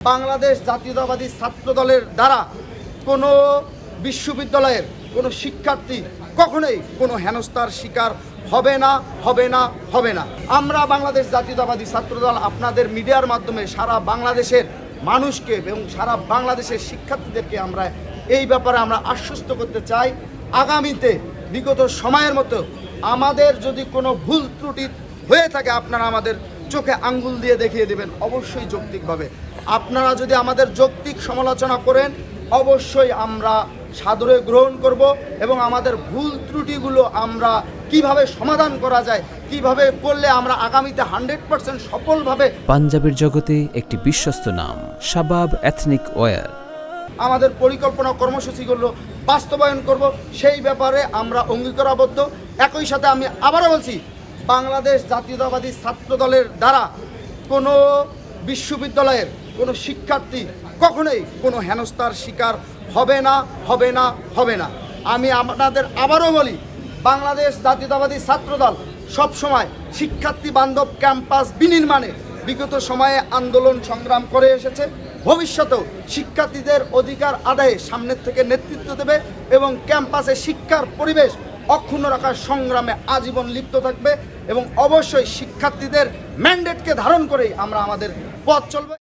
বাংলাদেশ জাতীয়তাবাদী ছাত্র দলের দ্বারা কোনো বিশ্ববিদ্যালয়ের কোনো শিক্ষার্থী কখনোই কোনো হেনস্থার শিকার হবে না হবে না হবে না। আমরা বাংলাদেশ জাতীয়তাবাদী ছাত্র দল আপনাদের মিডিয়ার মাধ্যমে সারা বাংলাদেশের মানুষকে এবং সারা বাংলাদেশের শিক্ষার্থীদেরকে আমরা এই ব্যাপারে আমরা আশ্বস্ত করতে চাই, আগামীতে বিগত সময়ের মতো আমাদের যদি কোনো ভুল ত্রুটি হয়ে থাকে আপনারা আমাদের চোখে আঙ্গুল দিয়ে দেখিয়ে দেবেন, অবশ্যই যৌক্তিকভাবে। আপনারা যদি আমাদের যৌক্তিক সমালোচনা করেন অবশ্যই আমরা সাদরে গ্রহণ করব এবং আমাদের ভুল ত্রুটিগুলো আমরা কিভাবে সমাধান করা যায়, কিভাবে করলে আমরা আগামীতে 100% সফলভাবে পাঞ্জাবের জগতে একটি বিশ্বস্ত নাম শাবাব এথনিক ওয়্যার। আমাদের পরিকল্পনা কর্মসূচিগুলো বাস্তবায়ন করব, সেই ব্যাপারে আমরা অঙ্গীকারাবদ্ধ। একই সাথে আমি আবারও বলছি, বাংলাদেশ জাতীয়তাবাদী ছাত্র দলের দ্বারা কোনো বিশ্ববিদ্যালয়ের কোনো শিক্ষার্থী কখনোই কোনো হেনস্থার শিকার হবে না হবে না হবে না। আমি আপনাদের আবারও বলি, বাংলাদেশ জাতীয়তাবাদী ছাত্রদল সবসময় শিক্ষার্থী বান্ধব ক্যাম্পাস বিনির্মাণে বিগত সময়ে আন্দোলন সংগ্রাম করে এসেছে। ভবিষ্যতেও শিক্ষার্থীদের অধিকার আদায়ে সামনের থেকে নেতৃত্ব দেবে এবং ক্যাম্পাসে শিক্ষার পরিবেশ অক্ষুণ্ণ রাখার সংগ্রামে আজীবন লিপ্ত থাকবে এবং অবশ্যই শিক্ষার্থীদের ম্যান্ডেটকে ধারণ করেই আমরা আমাদের পথ চলবে।